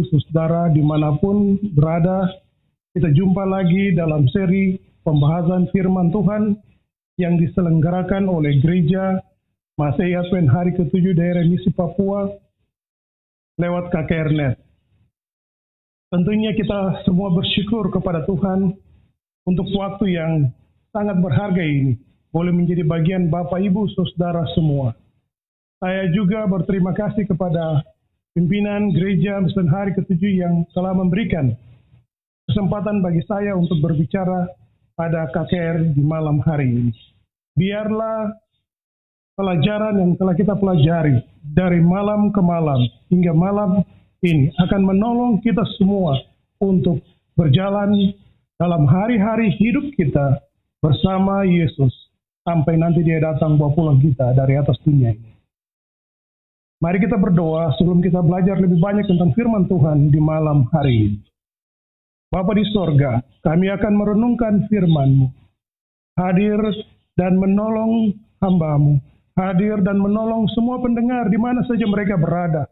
Ibu, saudara dimanapun berada, kita jumpa lagi dalam seri pembahasan firman Tuhan yang diselenggarakan oleh Gereja Masei Advent Hari ke-7 daerah Misi Papua lewat KKRNet. Tentunya kita semua bersyukur kepada Tuhan untuk waktu yang sangat berharga ini, boleh menjadi bagian Bapak, Ibu, saudara semua. Saya juga berterima kasih kepada pimpinan Gereja Advent Hari ke-7 yang telah memberikan kesempatan bagi saya untuk berbicara pada KKR di malam hari ini. Biarlah pelajaran yang telah kita pelajari dari malam ke malam hingga malam ini akan menolong kita semua untuk berjalan dalam hari-hari hidup kita bersama Yesus sampai nanti Dia datang bawa pulang kita dari atas dunia ini. Mari kita berdoa sebelum kita belajar lebih banyak tentang firman Tuhan di malam hari ini. Bapa di sorga, kami akan merenungkan firman-Mu. Hadir dan menolong hamba-Mu. Hadir dan menolong semua pendengar di mana saja mereka berada.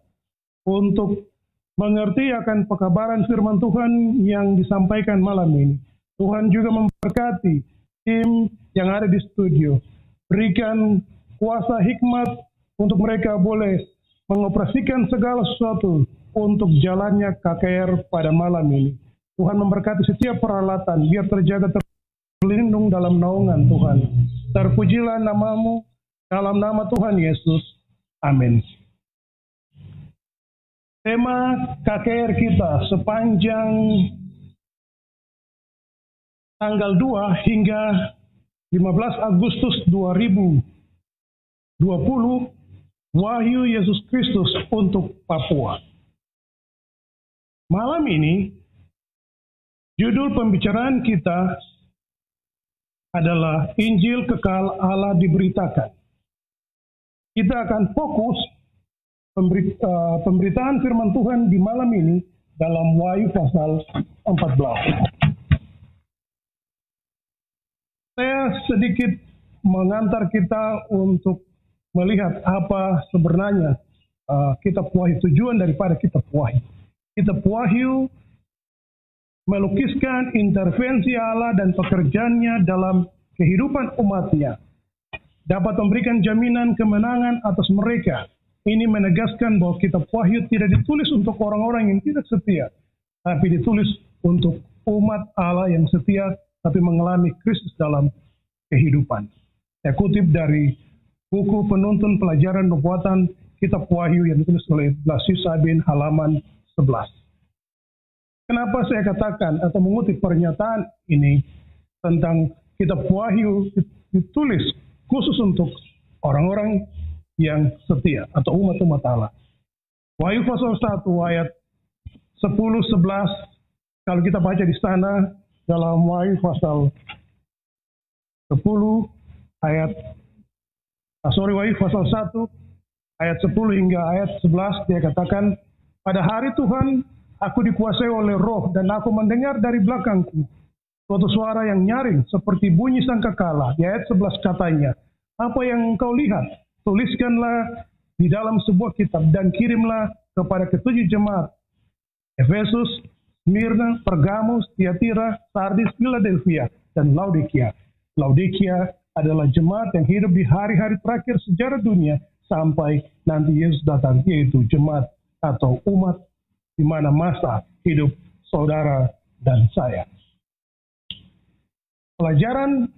Untuk mengerti akan pekabaran firman Tuhan yang disampaikan malam ini. Tuhan juga memberkati tim yang ada di studio. Berikan kuasa hikmat untuk mereka boleh mengoperasikan segala sesuatu untuk jalannya KKR pada malam ini. Tuhan memberkati setiap peralatan, biar terjaga terlindung dalam naungan Tuhan. Terpujilah nama-Mu dalam nama Tuhan Yesus. Amin. Tema KKR kita sepanjang tanggal 2 hingga 15 Agustus 2020, Wahyu Yesus Kristus untuk Papua. Malam ini, judul pembicaraan kita adalah Injil Kekal Allah Diberitakan. Kita akan fokus pemberitaan firman Tuhan di malam ini dalam Wahyu pasal 14. Saya sedikit mengantar kita untuk melihat apa sebenarnya kitab Wahyu, tujuan daripada kitab Wahyu. Kitab Wahyu melukiskan intervensi Allah dan pekerjaannya dalam kehidupan umatnya. Dapat memberikan jaminan kemenangan atas mereka. Ini menegaskan bahwa kitab Wahyu tidak ditulis untuk orang-orang yang tidak setia, tapi ditulis untuk umat Allah yang setia, tapi mengalami krisis dalam kehidupan. Saya kutip dari buku Penuntun Pelajaran Nubuatan Kitab Wahyu yang ditulis oleh Blasius Sabin halaman 11. Kenapa saya katakan atau mengutip pernyataan ini tentang Kitab Wahyu ditulis khusus untuk orang-orang yang setia atau umat-umat Allah. Wahyu pasal 1 ayat 10-11, kalau kita baca di sana dalam Wahyu pasal 10 ayat Wahyu pasal 1 ayat 10 hingga ayat 11, dia katakan, pada hari Tuhan aku dikuasai oleh roh dan aku mendengar dari belakangku suatu suara yang nyaring seperti bunyi sangkakala. Di ayat 11 katanya, apa yang engkau lihat, tuliskanlah di dalam sebuah kitab dan kirimlah kepada ketujuh jemaat, Efesus, Smyrna, Pergamus, Tiatira, Sardis, Philadelphia, dan Laodikia. Laodikia adalah jemaat yang hidup di hari-hari terakhir sejarah dunia sampai nanti Yesus datang, yaitu jemaat atau umat di mana masa hidup saudara dan saya. Pelajaran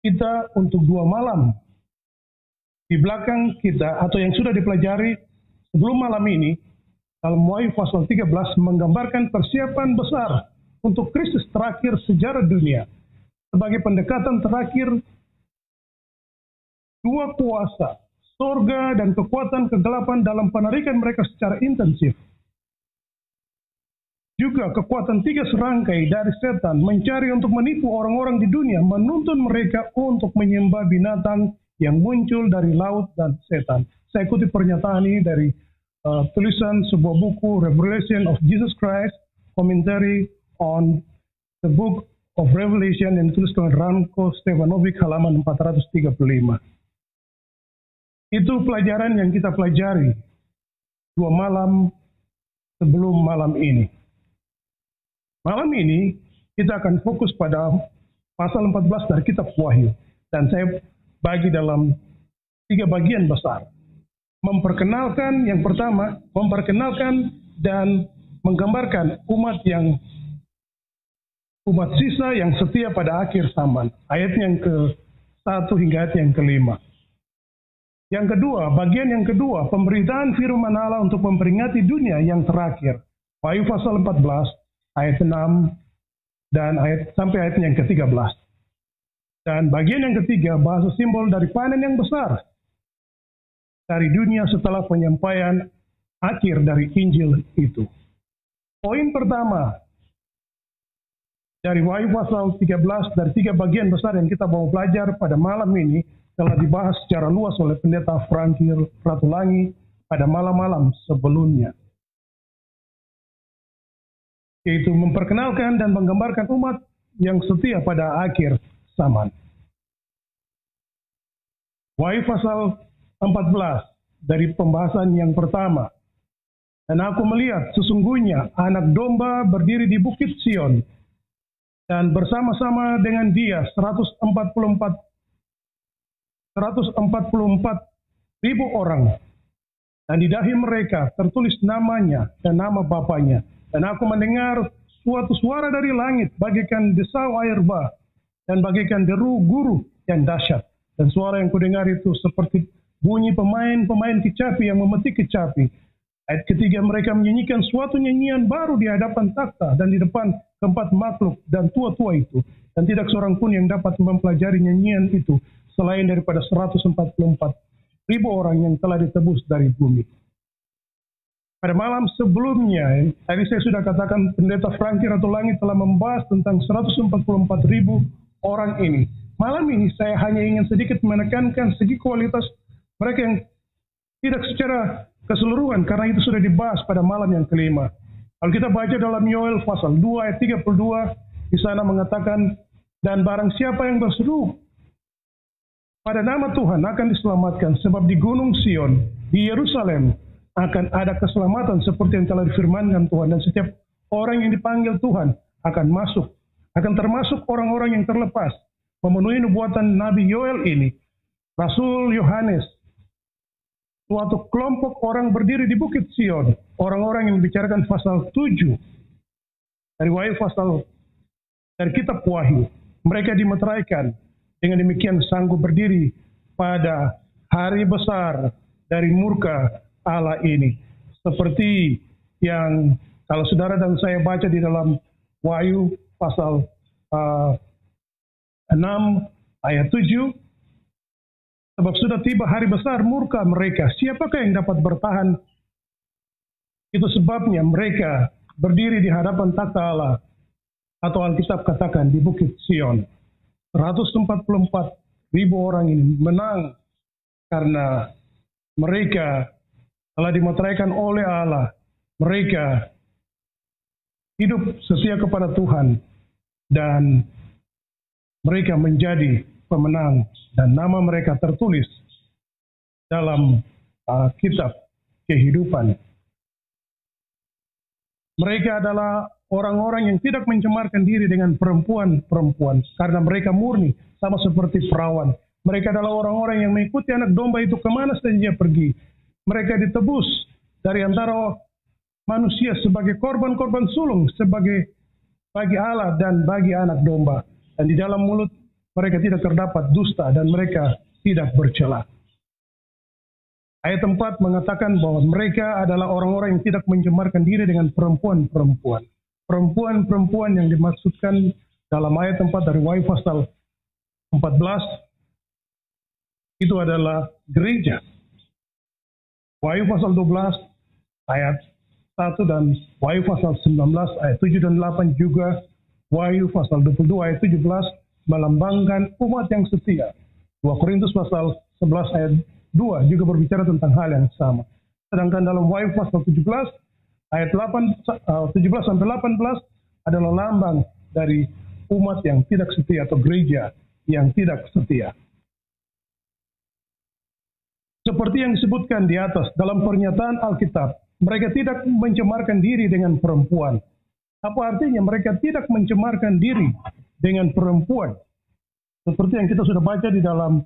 kita untuk 2 malam di belakang kita atau yang sudah dipelajari sebelum malam ini dalam Wahyu pasal 13 menggambarkan persiapan besar untuk krisis terakhir sejarah dunia sebagai pendekatan terakhir dua kuasa, surga dan kekuatan kegelapan dalam penarikan mereka secara intensif. Juga kekuatan 3 serangkai dari setan mencari untuk menipu orang-orang di dunia, menuntun mereka untuk menyembah binatang yang muncul dari laut dan setan. Saya kutip pernyataan ini dari tulisan sebuah buku Revelation of Jesus Christ, Commentary on the Book of Revelation yang ditulis oleh Ranko Stefanovic halaman 435. Itu pelajaran yang kita pelajari 2 malam sebelum malam ini. Malam ini kita akan fokus pada pasal 14 dari kitab Wahyu. Dan saya bagi dalam 3 bagian besar. Memperkenalkan yang pertama, memperkenalkan dan menggambarkan umat sisa yang setia pada akhir zaman. Ayat yang ke-1 hingga ayat yang ke-5. Yang kedua, bagian yang kedua, pemberitaan firman Allah untuk memperingati dunia yang terakhir. Wahyu pasal 14 ayat 6 dan sampai ayat yang ke-13. Dan bagian yang ketiga, bahasa simbol dari panen yang besar dari dunia setelah penyampaian akhir dari Injil itu. Poin pertama dari Wahyu pasal 13 dari 3 bagian besar yang kita mau belajar pada malam ini telah dibahas secara luas oleh Pendeta Franky Ratulangi pada malam-malam sebelumnya. Yaitu memperkenalkan dan menggambarkan umat yang setia pada akhir zaman. Wahyu pasal 14 dari pembahasan yang pertama. Dan aku melihat sesungguhnya anak domba berdiri di bukit Sion dan bersama-sama dengan dia 144.000 orang. Dan di dahi mereka tertulis namanya dan nama Bapanya. Dan aku mendengar suatu suara dari langit bagaikan desau air bah dan bagaikan deru guru yang dahsyat. Dan suara yang kudengar itu seperti bunyi pemain-pemain kecapi yang memetik kecapi. Ayat ketiga, mereka menyanyikan suatu nyanyian baru di hadapan takhta dan di depan keempat makhluk dan tua-tua itu. Dan tidak seorang pun yang dapat mempelajari nyanyian itu selain daripada 144.000 orang yang telah ditebus dari bumi. Pada malam sebelumnya, tadi saya sudah katakan Pendeta Franky Ratulangi telah membahas tentang 144.000 orang ini. Malam ini saya hanya ingin sedikit menekankan segi kualitas mereka yang tidak secara keseluruhan, karena itu sudah dibahas pada malam yang kelima. Kalau kita baca dalam Yoel pasal 2 ayat 32, di sana mengatakan, dan barang siapa yang berseru pada nama Tuhan akan diselamatkan, sebab di Gunung Sion, di Yerusalem, akan ada keselamatan seperti yang telah difirmankan Tuhan. Dan setiap orang yang dipanggil Tuhan akan masuk, akan termasuk orang-orang yang terlepas, memenuhi nubuatan Nabi Yoel ini. Rasul Yohanes, suatu kelompok orang berdiri di bukit Sion, orang-orang yang membicarakan pasal 7 dari Wahyu dari kitab Wahyu. Mereka dimeteraikan, dengan demikian sanggup berdiri pada hari besar dari murka Allah ini. Seperti yang kalau saudara dan saya baca di dalam Wahyu pasal 6 ayat 7, sebab sudah tiba hari besar murka mereka, siapakah yang dapat bertahan? Itu sebabnya mereka berdiri di hadapan takhta Allah, atau Alkitab katakan di bukit Sion. 144.000 orang ini menang karena mereka telah dimeteraikan oleh Allah. Mereka hidup setia kepada Tuhan dan mereka menjadi pemenang, dan nama mereka tertulis dalam kitab kehidupan. Mereka adalah orang-orang yang tidak mencemarkan diri dengan perempuan-perempuan, karena mereka murni, sama seperti perawan. Mereka adalah orang-orang yang mengikuti anak domba itu kemana saja dia pergi. Mereka ditebus dari antara manusia sebagai korban-korban sulung, bagi Allah dan bagi anak domba. Dan di dalam mulut mereka tidak terdapat dusta dan mereka tidak bercela. Ayat 4 mengatakan bahwa mereka adalah orang-orang yang tidak mencemarkan diri dengan perempuan-perempuan. Perempuan-perempuan yang dimaksudkan dalam ayat 4 dari Wahyu pasal 14 itu adalah gereja. Wahyu pasal 12 ayat 1 dan Wahyu pasal 19 ayat 7 dan 8 juga Wahyu pasal 22 ayat 17 melambangkan umat yang setia. 2 Korintus pasal 11 ayat 2 juga berbicara tentang hal yang sama. Sedangkan dalam Wahyu pasal 17 ayat 17 sampai 18 adalah lambang dari umat yang tidak setia atau gereja yang tidak setia. Seperti yang disebutkan di atas dalam pernyataan Alkitab, mereka tidak mencemarkan diri dengan perempuan. Apa artinya mereka tidak mencemarkan diri dengan perempuan? Seperti yang kita sudah baca di dalam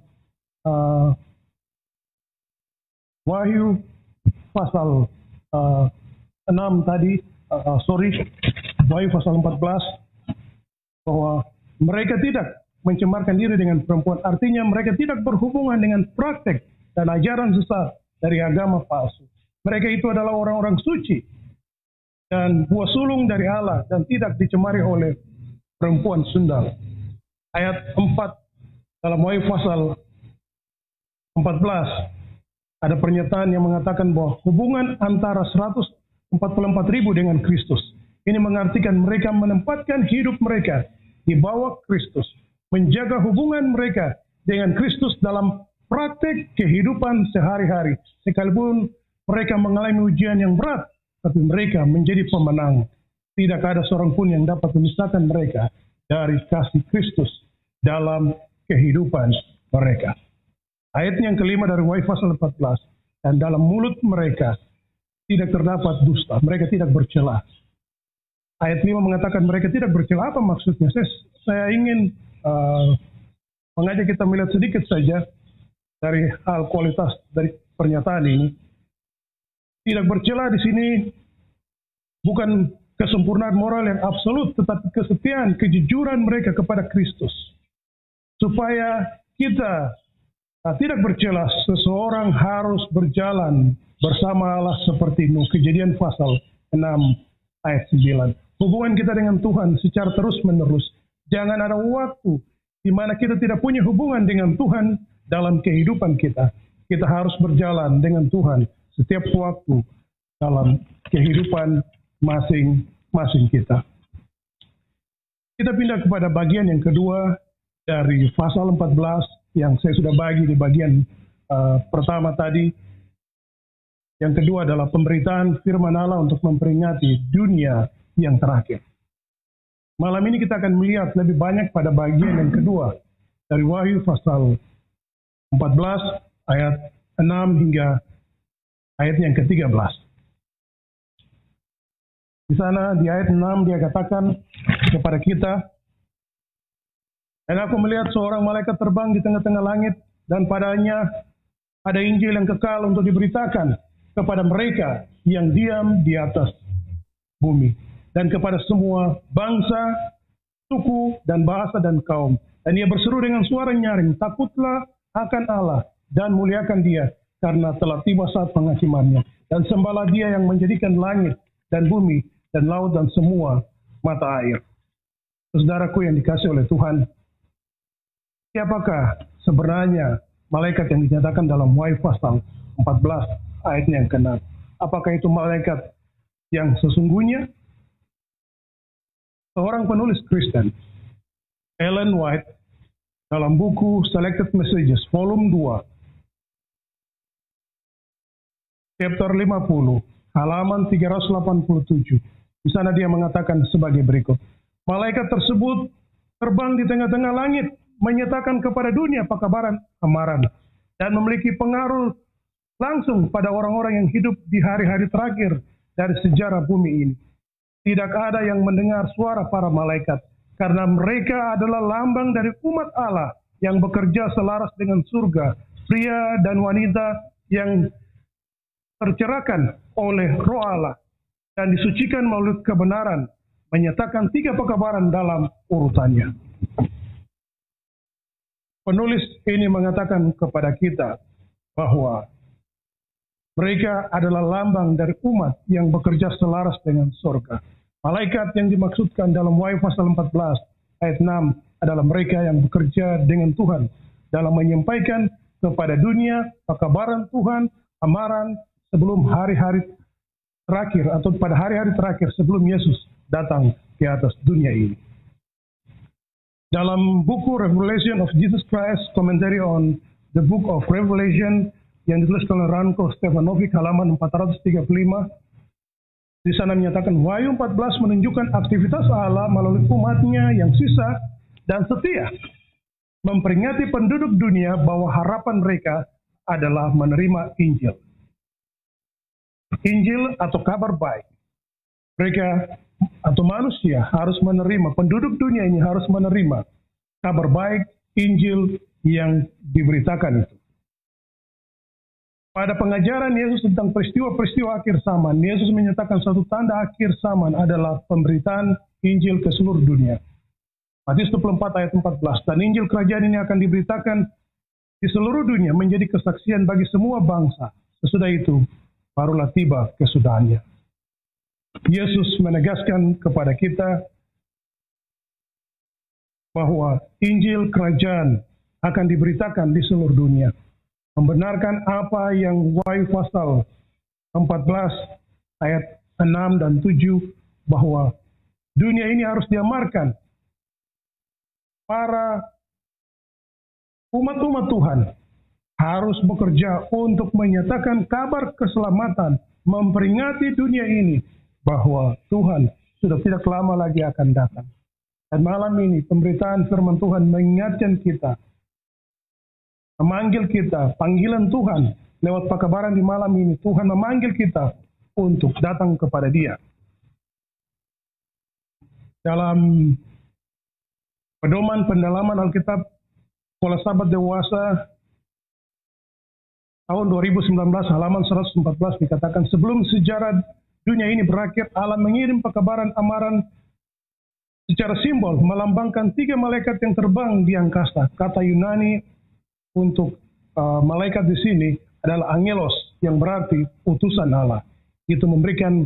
Wahyu pasal 6 tadi, Wahyu pasal 14, bahwa mereka tidak mencemarkan diri dengan perempuan. Artinya mereka tidak berhubungan dengan praktek dan ajaran sesat dari agama palsu. Mereka itu adalah orang-orang suci dan buah sulung dari Allah dan tidak dicemari oleh perempuan sundal. Ayat 4 dalam Wahyu pasal 14 ada pernyataan yang mengatakan bahwa hubungan antara 144.000 dengan Kristus. Ini mengartikan mereka menempatkan hidup mereka di bawah Kristus, menjaga hubungan mereka dengan Kristus dalam praktek kehidupan sehari-hari. Sekalipun mereka mengalami ujian yang berat, tapi mereka menjadi pemenang. Tidak ada seorang pun yang dapat memisahkan mereka dari kasih Kristus dalam kehidupan mereka. Ayat yang kelima dari Wahyu pasal 14, dan dalam mulut mereka tidak terdapat dusta, mereka tidak bercela. Ayat 5 mengatakan mereka tidak bercela. Apa maksudnya? Saya ingin mengajak kita melihat sedikit saja dari hal kualitas dari pernyataan ini. Tidak bercela di sini bukan kesempurnaan moral yang absolut, tetapi kesetiaan, kejujuran mereka kepada Kristus. Supaya kita tidak bercela, seseorang harus berjalan bersama Allah seperti Nuh. Kejadian pasal 6 ayat 9. Hubungan kita dengan Tuhan secara terus-menerus. Jangan ada waktu di mana kita tidak punya hubungan dengan Tuhan dalam kehidupan kita. Kita harus berjalan dengan Tuhan setiap waktu dalam kehidupan masing-masing kita. Kita pindah kepada bagian yang kedua dari pasal 14 yang saya sudah bagi di bagian pertama tadi. Yang kedua adalah pemberitaan firman Allah untuk memperingati dunia yang terakhir. Malam ini kita akan melihat lebih banyak pada bagian yang kedua dari Wahyu pasal 14 ayat 6 hingga ayat yang ke-13. Di sana di ayat 6 dia katakan kepada kita, dan aku melihat seorang malaikat terbang di tengah-tengah langit, dan padanya ada Injil yang kekal untuk diberitakan kepada mereka yang diam di atas bumi, dan kepada semua bangsa, suku, dan bahasa, dan kaum. Dan ia berseru dengan suara nyaring, takutlah akan Allah, dan muliakan dia, karena telah tiba saat penghakimannya. Dan sembahlah dia yang menjadikan langit, dan bumi, dan laut, dan semua mata air. Saudaraku yang dikasihi oleh Tuhan, siapakah sebenarnya malaikat yang dinyatakan dalam Wahyu pasal 14 ayatnya yang ke-6? Apakah itu malaikat yang sesungguhnya? Seorang penulis Kristen, Ellen White, dalam buku Selected Messages, volume 2, chapter 50, halaman 387. Di sana dia mengatakan sebagai berikut. Malaikat tersebut terbang di tengah-tengah langit, menyatakan kepada dunia pekabaran amaran, dan memiliki pengaruh langsung pada orang-orang yang hidup di hari-hari terakhir dari sejarah bumi ini. Tidak ada yang mendengar suara para malaikat, karena mereka adalah lambang dari umat Allah yang bekerja selaras dengan surga, pria dan wanita yang tercerahkan oleh Roh Allah dan disucikan melalui kebenaran, menyatakan 3 pekabaran dalam urutannya. Penulis ini mengatakan kepada kita bahwa mereka adalah lambang dari umat yang bekerja selaras dengan surga. Malaikat yang dimaksudkan dalam Wahyu pasal 14 ayat 6 adalah mereka yang bekerja dengan Tuhan dalam menyampaikan kepada dunia pekabaran Tuhan, amaran sebelum hari-hari terakhir atau pada hari-hari terakhir sebelum Yesus datang ke atas dunia ini. Dalam buku Revelation of Jesus Christ, Commentary on the Book of Revelation yang ditulis oleh Ranko Stefanovic, halaman 435, di sana menyatakan Wahyu 14 menunjukkan aktivitas Allah melalui umatnya yang sisa dan setia, memperingati penduduk dunia bahwa harapan mereka adalah menerima Injil. Injil atau kabar baik. Mereka atau manusia harus menerima, penduduk dunia ini harus menerima kabar baik Injil yang diberitakan itu. Pada pengajaran Yesus tentang peristiwa-peristiwa akhir zaman, Yesus menyatakan satu tanda akhir zaman adalah pemberitaan Injil ke seluruh dunia. Matius 24 ayat 14, dan Injil kerajaan ini akan diberitakan di seluruh dunia menjadi kesaksian bagi semua bangsa. Sesudah itu, barulah tiba kesudahannya. Yesus menegaskan kepada kita bahwa Injil kerajaan akan diberitakan di seluruh dunia. Membenarkan apa yang Wahyu pasal 14 ayat 6 dan 7 bahwa dunia ini harus diamarkan. Para umat-umat Tuhan harus bekerja untuk menyatakan kabar keselamatan, memperingati dunia ini bahwa Tuhan sudah tidak lama lagi akan datang. Dan malam ini pemberitaan firman Tuhan mengingatkan kita, memanggil kita, panggilan Tuhan lewat pekabaran di malam ini. Tuhan memanggil kita untuk datang kepada Dia. Dalam pedoman pendalaman Alkitab Sekolah Sahabat Dewasa tahun 2019 halaman 114 dikatakan, sebelum sejarah dunia ini berakhir, Allah mengirim pekabaran amaran secara simbol melambangkan 3 malaikat yang terbang di angkasa. Kata Yunani untuk malaikat di sini adalah angelos, yang berarti utusan Allah. Itu memberikan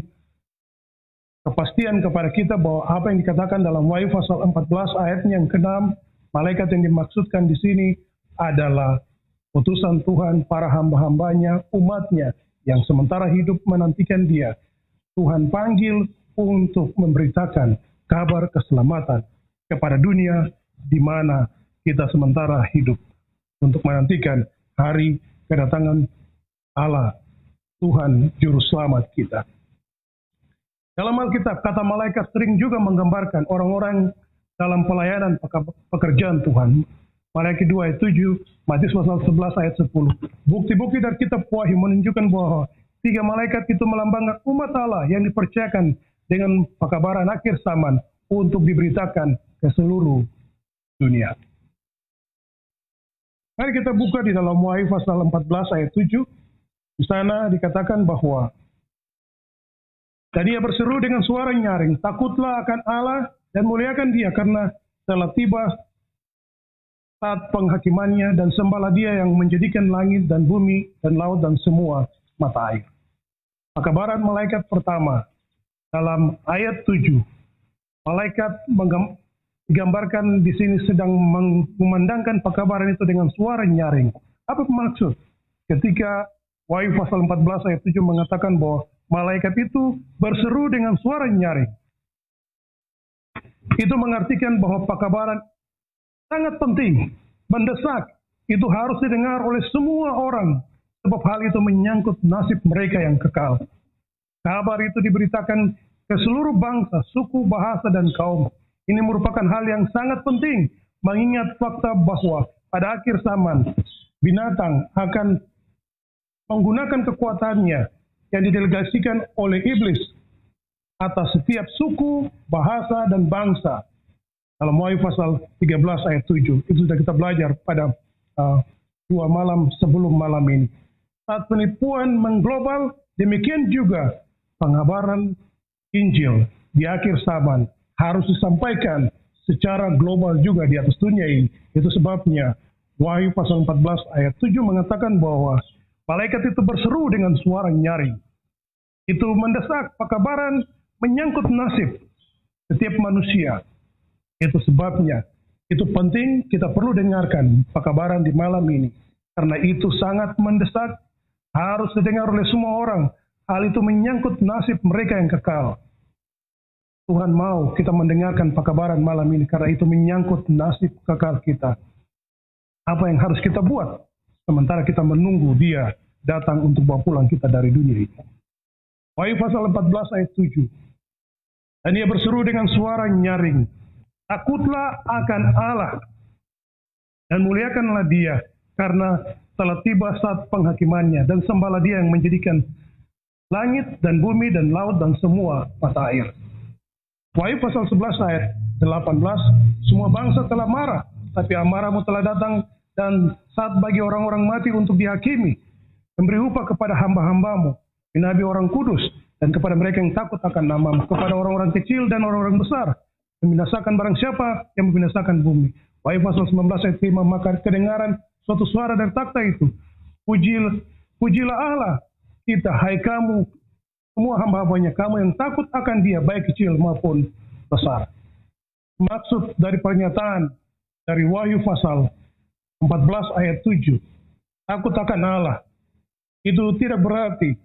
kepastian kepada kita bahwa apa yang dikatakan dalam Wahyu pasal 14 ayatnya yang ke-6, malaikat yang dimaksudkan di sini adalah utusan Tuhan, para hamba-hambanya, umatnya yang sementara hidup menantikan Dia. Tuhan panggil untuk memberitakan kabar keselamatan kepada dunia di mana kita sementara hidup, untuk menantikan hari kedatangan Allah, Tuhan Juru Selamat kita. Dalam Alkitab, kata malaikat sering juga menggambarkan orang-orang dalam pelayanan pekerjaan Tuhan. Malaikat 2 ayat 7, Matius pasal 11 ayat 10. Bukti-bukti dari kitab Wahyu menunjukkan bahwa 3 malaikat itu melambangkan umat Allah yang dipercayakan dengan pekabaran akhir zaman untuk diberitakan ke seluruh dunia. Mari kita buka di dalam Wahyu pasal 14 ayat 7. Di sana dikatakan bahwa dan Ia berseru dengan suara nyaring, takutlah akan Allah dan muliakan Dia, karena telah tiba saat penghakimannya, dan sembahlah Dia yang menjadikan langit dan bumi dan laut dan semua mata air. Pekabaran malaikat pertama dalam ayat 7. Malaikat digambarkan di sini sedang memandangkan pekabaran itu dengan suara nyaring. Apa maksud? Ketika Wahyu pasal 14 ayat 7 mengatakan bahwa malaikat itu berseru dengan suara nyaring, itu mengartikan bahwa pekabaran sangat penting, mendesak, itu harus didengar oleh semua orang, sebab hal itu menyangkut nasib mereka yang kekal. Kabar itu diberitakan ke seluruh bangsa, suku, bahasa, dan kaum. Ini merupakan hal yang sangat penting, mengingat fakta bahwa pada akhir zaman, binatang akan menggunakan kekuatannya yang didelegasikan oleh iblis atas setiap suku, bahasa, dan bangsa. Dalam Wahyu pasal 13 ayat 7, itu sudah kita belajar pada 2 malam sebelum malam ini. Saat penipuan mengglobal, demikian juga pengabaran Injil di akhir zaman harus disampaikan secara global juga di atas dunia ini. Itu sebabnya Wahyu pasal 14 ayat 7 mengatakan bahwa malaikat itu berseru dengan suara nyaring. Itu mendesak, pekabaran menyangkut nasib setiap manusia. Itu sebabnya, itu penting, kita perlu dengarkan pekabaran di malam ini. Karena itu sangat mendesak, harus didengar oleh semua orang. Hal itu menyangkut nasib mereka yang kekal. Tuhan mau kita mendengarkan pekabaran malam ini, karena itu menyangkut nasib kekal kita. Apa yang harus kita buat sementara kita menunggu Dia datang untuk bawa pulang kita dari dunia ini. Wahyu pasal 14 ayat 7. Dan Ia berseru dengan suara nyaring, takutlah akan Allah dan muliakanlah Dia, karena telah tiba saat penghakimannya, dan sembahlah Dia yang menjadikan langit dan bumi dan laut dan semua mata air. Wahyu pasal 11 ayat 18, semua bangsa telah marah, tapi amarahmu telah datang dan saat bagi orang-orang mati untuk dihakimi, memberi upah kepada hamba-hambamu, nabi orang kudus, dan kepada mereka yang takut akan namamu, kepada orang-orang kecil dan orang-orang besar, membinasakan barang siapa yang membinasakan bumi. Wahyu pasal 19 ayat 5, maka kedengaran suatu suara dari takhta itu, pujilah Allah kita, hai kamu semua hamba-hambanya, kamu yang takut akan dia, baik kecil maupun besar. Maksud dari pernyataan dari Wahyu pasal 14 ayat 7, takut akan Allah, itu tidak berarti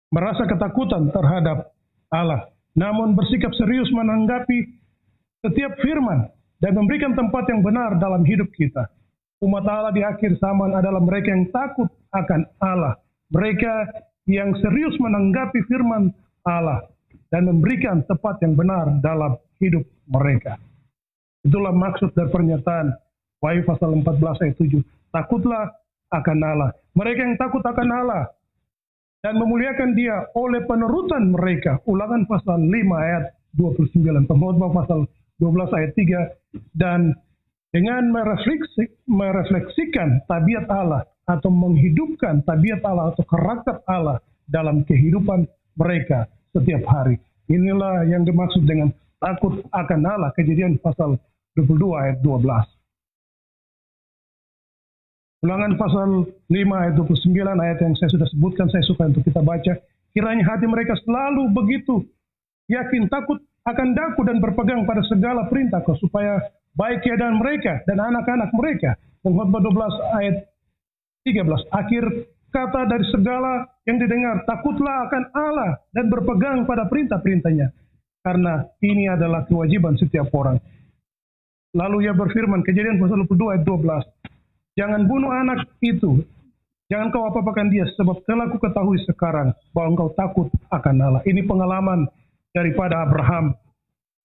merasa ketakutan terhadap Allah, namun bersikap serius menanggapi setiap firman dan memberikan tempat yang benar dalam hidup kita. Umat Allah di akhir zaman adalah mereka yang takut akan Allah, mereka yang serius menanggapi firman Allah dan memberikan tempat yang benar dalam hidup mereka. Itulah maksud dari pernyataan Wahyu pasal 14 ayat 7. Takutlah akan Allah. Mereka yang takut akan Allah dan memuliakan dia oleh penurutan mereka. Ulangan pasal 5 ayat 29. Pengkhotbah pasal 12 ayat 3. Dan dengan merefleksikan tabiat Allah atau menghidupkan tabiat Allah atau karakter Allah dalam kehidupan mereka setiap hari. Inilah yang dimaksud dengan takut akan Allah. Kejadian pasal 22 ayat 12. Ulangan pasal 5 ayat 29, ayat yang saya sudah sebutkan, saya suka untuk kita baca. Kiranya hati mereka selalu begitu yakin, takut akan daku dan berpegang pada segala perintahku, supaya baik keadaan mereka dan anak-anak mereka. Pengkhotbah 12 ayat 13. Akhir kata dari segala yang didengar, takutlah akan Allah dan berpegang pada perintah-perintahnya, karena ini adalah kewajiban setiap orang. Lalu ia berfirman, Kejadian pasal 22 ayat 12, jangan bunuh anak itu, jangan kau apa-apakan dia, sebab telah ku ketahui sekarang bahwa engkau takut akan Allah. Ini pengalaman daripada Abraham.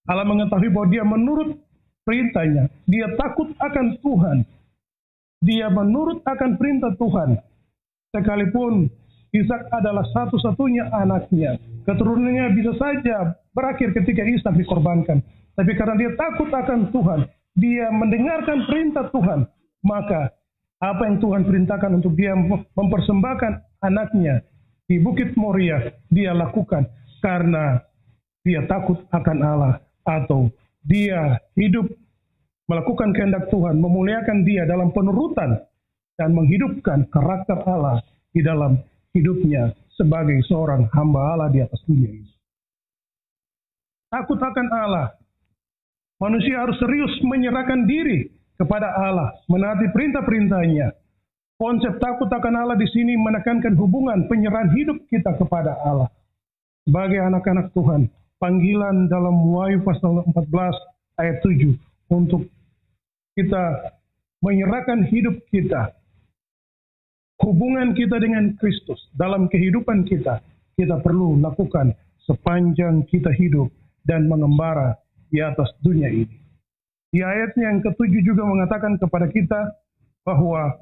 Allah mengetahui bahwa dia menurut perintahnya, dia takut akan Tuhan, dia menurut akan perintah Tuhan. Sekalipun Ishak adalah satu-satunya anaknya, keturunannya bisa saja berakhir ketika Ishak dikorbankan. Tapi karena dia takut akan Tuhan, dia mendengarkan perintah Tuhan, maka apa yang Tuhan perintahkan untuk dia mempersembahkan anaknya di Bukit Moria, dia lakukan karena dia takut akan Allah, atau dia hidup melakukan kehendak Tuhan, memuliakan dia dalam penurutan dan menghidupkan karakter Allah di dalam hidupnya sebagai seorang hamba Allah di atas dunia ini. Takut akan Allah. Manusia harus serius menyerahkan diri kepada Allah, menaati perintah-perintahnya. Konsep takut akan Allah di sini menekankan hubungan penyerahan hidup kita kepada Allah. Sebagai anak-anak Tuhan, panggilan dalam Wahyu pasal 14 ayat 7 untuk kita menyerahkan hidup kita, hubungan kita dengan Kristus dalam kehidupan kita, kita perlu lakukan sepanjang kita hidup dan mengembara di atas dunia ini. Di ayatnya yang ke-7 juga mengatakan kepada kita bahwa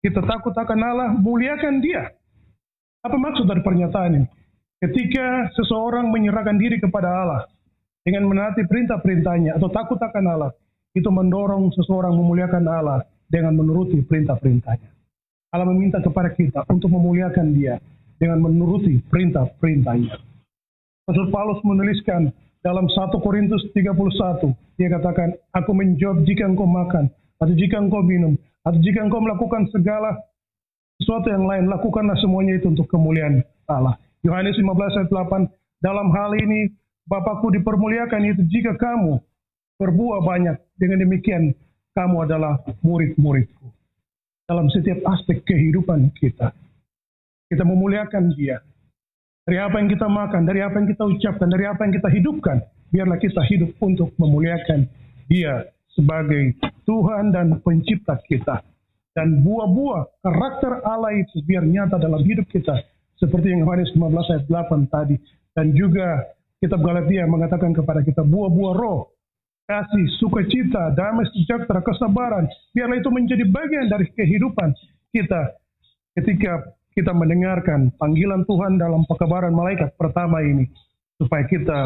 kita takut akan Allah, muliakan dia. Apa maksud dari pernyataan ini? Ketika seseorang menyerahkan diri kepada Allah dengan menaati perintah-perintahnya atau takut akan Allah, itu mendorong seseorang memuliakan Allah dengan menuruti perintah-perintahnya. Allah meminta kepada kita untuk memuliakan dia dengan menuruti perintah-perintahnya. Rasul Paulus menuliskan dalam 1 Korintus 31, dia katakan, aku menjawab jika engkau makan, atau jika engkau minum, atau jika engkau melakukan segala sesuatu yang lain, lakukanlah semuanya itu untuk kemuliaan Allah. Yohanes 15 ayat 8, dalam hal ini Bapakku dipermuliakan, yaitu jika kamu berbuah banyak, dengan demikian kamu adalah murid-muridku. Dalam setiap aspek kehidupan kita, kita memuliakan dia. Dari apa yang kita makan, dari apa yang kita ucapkan, dari apa yang kita hidupkan, biarlah kita hidup untuk memuliakan dia sebagai Tuhan dan pencipta kita. Dan buah-buah karakter Allah itu biar nyata dalam hidup kita. Seperti yang Yohanes 15 ayat 8 tadi. Dan juga kitab Galatia mengatakan kepada kita buah-buah roh, kasih, sukacita, damai sejahtera, kesabaran. Biarlah itu menjadi bagian dari kehidupan kita ketika kita mendengarkan panggilan Tuhan dalam pekabaran malaikat pertama ini, supaya kita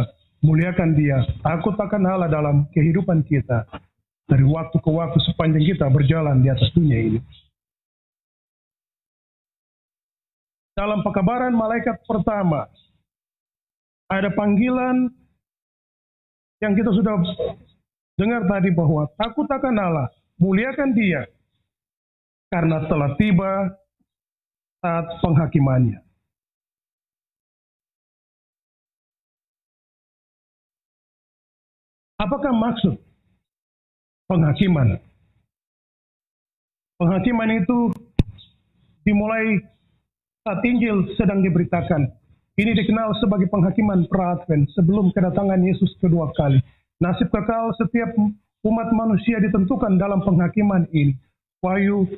muliakan Dia, takut akan Allah dalam kehidupan kita, dari waktu ke waktu sepanjang kita berjalan di atas dunia ini. Dalam pekabaran malaikat pertama, ada panggilan yang kita sudah dengar tadi, bahwa takut akan Allah, muliakan Dia, karena telah tiba saat penghakimannya. Apakah maksud penghakiman? Penghakiman itu dimulai saat Injil sedang diberitakan. Ini dikenal sebagai penghakiman pra-Advent, sebelum kedatangan Yesus kedua kali. Nasib kekal setiap umat manusia ditentukan dalam penghakiman ini. Wahyu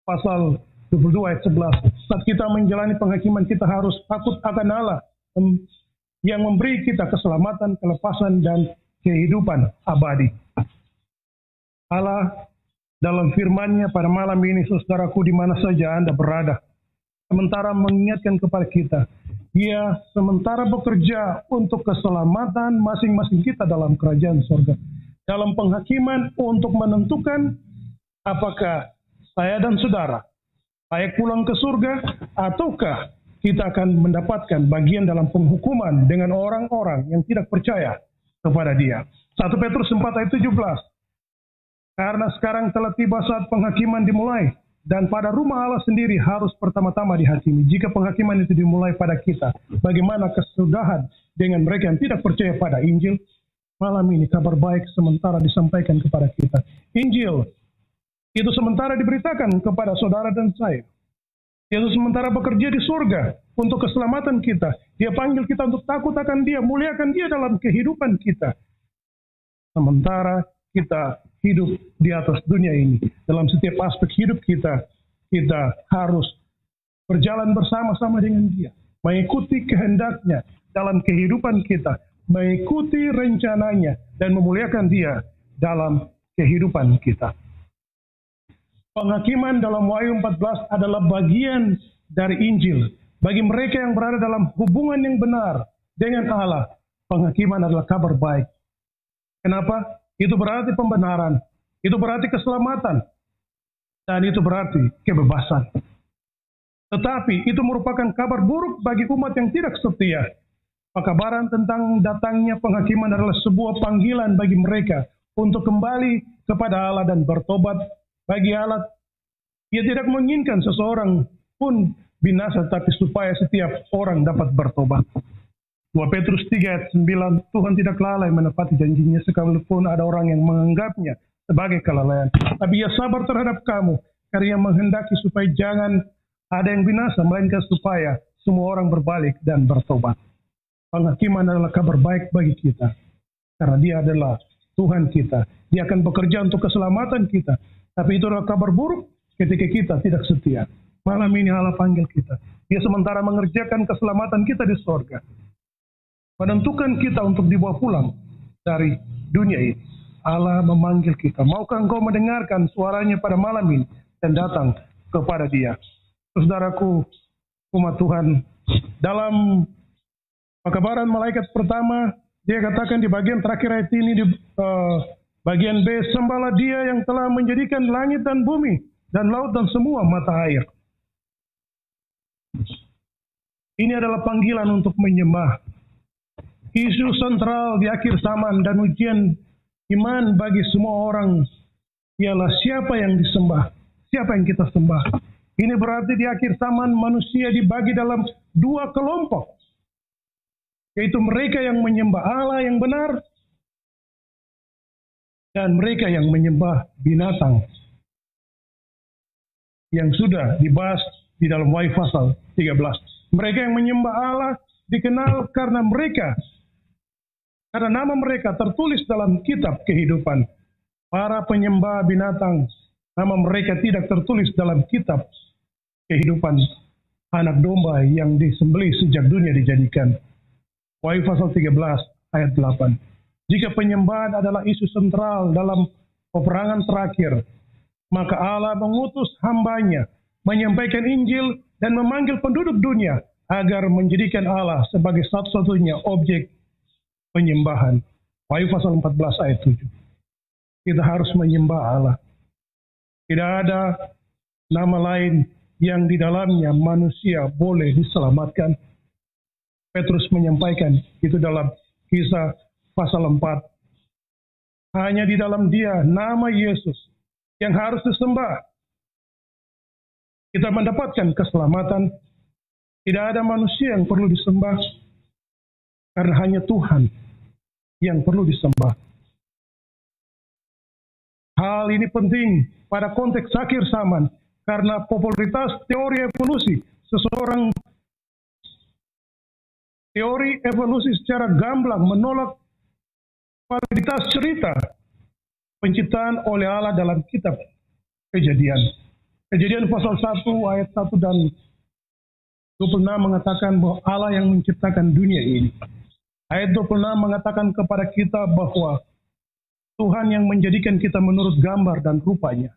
pasal 22 ayat 11. Saat kita menjalani penghakiman, kita harus takut akan Allah yang memberi kita keselamatan, kelepasan, dan kehidupan abadi. Allah dalam firman-Nya pada malam ini, saudaraku, di mana saja Anda berada, sementara mengingatkan kepada kita, Dia sementara bekerja untuk keselamatan masing-masing kita dalam kerajaan surga. Dalam penghakiman untuk menentukan apakah saya dan saudara layak pulang ke surga, ataukah kita akan mendapatkan bagian dalam penghukuman dengan orang-orang yang tidak percaya kepada Dia. 1 Petrus 4 ayat 17. Karena sekarang telah tiba saat penghakiman dimulai, dan pada rumah Allah sendiri harus pertama-tama dihakimi. Jika penghakiman itu dimulai pada kita, bagaimana kesudahan dengan mereka yang tidak percaya pada Injil? Malam ini kabar baik sementara disampaikan kepada kita. Injil itu sementara diberitakan kepada saudara dan saya. Yesus sementara bekerja di surga untuk keselamatan kita. Dia panggil kita untuk takut akan Dia, muliakan Dia dalam kehidupan kita. Sementara kita hidup di atas dunia ini, dalam setiap aspek hidup kita, kita harus berjalan bersama-sama dengan Dia, mengikuti kehendak-Nya dalam kehidupan kita, mengikuti rencananya, dan memuliakan Dia dalam kehidupan kita. Penghakiman dalam Wahyu 14 adalah bagian dari Injil. Bagi mereka yang berada dalam hubungan yang benar dengan Allah, penghakiman adalah kabar baik. Kenapa? Itu berarti pembenaran, itu berarti keselamatan, dan itu berarti kebebasan. Tetapi itu merupakan kabar buruk bagi umat yang tidak setia. Pekabaran tentang datangnya penghakiman adalah sebuah panggilan bagi mereka untuk kembali kepada Allah dan bertobat. Bagi Allah, Dia tidak menginginkan seseorang pun binasa, tapi supaya setiap orang dapat bertobat. 2 Petrus 3 ayat 9, Tuhan tidak lalai menepati janjinya sekalipun ada orang yang menganggapnya sebagai kelalaian. Tapi Ia sabar terhadap kamu, karena Ia menghendaki supaya jangan ada yang binasa, melainkan supaya semua orang berbalik dan bertobat. Penghakiman adalah kabar baik bagi kita, karena Dia adalah Tuhan kita. Dia akan bekerja untuk keselamatan kita. Tapi itu adalah kabar buruk ketika kita tidak setia. Malam ini Allah panggil kita. Dia sementara mengerjakan keselamatan kita di surga, menentukan kita untuk dibawa pulang dari dunia ini. Allah memanggil kita. Maukah engkau mendengarkan suaranya pada malam ini dan datang kepada Dia? Saudaraku, umat Tuhan, dalam pekabaran malaikat pertama, dia katakan di bagian terakhir ayat ini, di bagian B, sembahlah Dia yang telah menjadikan langit dan bumi, dan laut dan semua mata air. Ini adalah panggilan untuk menyembah. Isu sentral di akhir zaman dan ujian iman bagi semua orang ialah siapa yang disembah, siapa yang kita sembah. Ini berarti di akhir zaman manusia dibagi dalam dua kelompok, yaitu mereka yang menyembah Allah yang benar dan mereka yang menyembah binatang, yang sudah dibahas di dalam Wahyu pasal 13. Mereka yang menyembah Allah dikenal karena nama mereka tertulis dalam kitab kehidupan. Para penyembah binatang, nama mereka tidak tertulis dalam kitab kehidupan anak domba yang disembelih sejak dunia dijadikan. Wahyu pasal 13 ayat 8. Jika penyembahan adalah isu sentral dalam peperangan terakhir, maka Allah mengutus hamba-Nya menyampaikan Injil dan memanggil penduduk dunia agar menjadikan Allah sebagai satu-satunya objek penyembahan. Wahyu pasal 14 ayat 7. Kita harus menyembah Allah. Tidak ada nama lain yang di dalamnya manusia boleh diselamatkan. Petrus menyampaikan itu dalam Kisah pasal 4. Hanya di dalam Dia, nama Yesus, yang harus disembah, kita mendapatkan keselamatan. Tidak ada manusia yang perlu disembah, karena hanya Tuhan yang perlu disembah. Hal ini penting pada konteks akhir zaman, karena popularitas teori evolusi. Teori evolusi secara gamblang menolak validitas cerita penciptaan oleh Allah dalam kitab Kejadian. Kejadian pasal 1 ayat 1 dan 26 mengatakan bahwa Allah yang menciptakan dunia ini. Ayat 26 mengatakan kepada kita bahwa Tuhan yang menjadikan kita menurut gambar dan rupanya.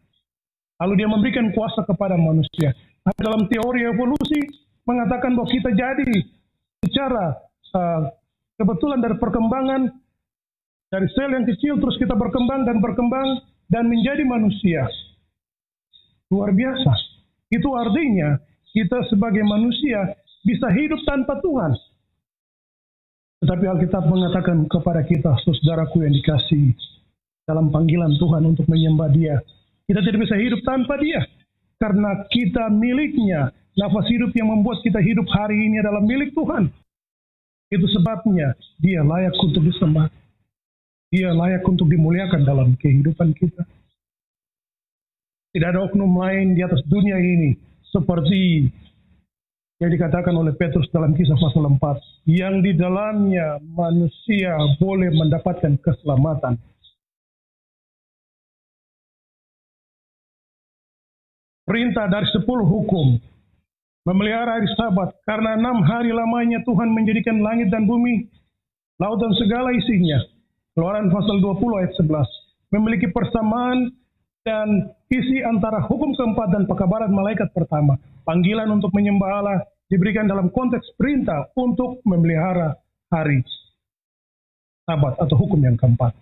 Lalu Dia memberikan kuasa kepada manusia. Nah, dalam teori evolusi mengatakan bahwa kita jadi secara kebetulan dari perkembangan dari sel yang kecil, terus kita berkembang dan menjadi manusia. Luar biasa. Itu artinya kita sebagai manusia bisa hidup tanpa Tuhan. Tetapi Alkitab mengatakan kepada kita, saudaraku yang dikasihi, dalam panggilan Tuhan untuk menyembah Dia, kita tidak bisa hidup tanpa Dia. Karena kita miliknya. Nafas hidup yang membuat kita hidup hari ini adalah milik Tuhan. Itu sebabnya Dia layak untuk disembah. Dia layak untuk dimuliakan dalam kehidupan kita. Tidak ada oknum lain di atas dunia ini seperti yang dikatakan oleh Petrus dalam Kisah pasal 4, yang di dalamnya manusia boleh mendapatkan keselamatan. Perintah dari 10 hukum memelihara hari Sabat, karena 6 hari lamanya Tuhan menjadikan langit dan bumi, laut dan segala isinya. Keluaran pasal 20 ayat 11. Memiliki persamaan dan isi antara hukum keempat dan pekabaran malaikat pertama. Panggilan untuk menyembah Allah diberikan dalam konteks perintah untuk memelihara hari Sabat atau hukum yang keempat.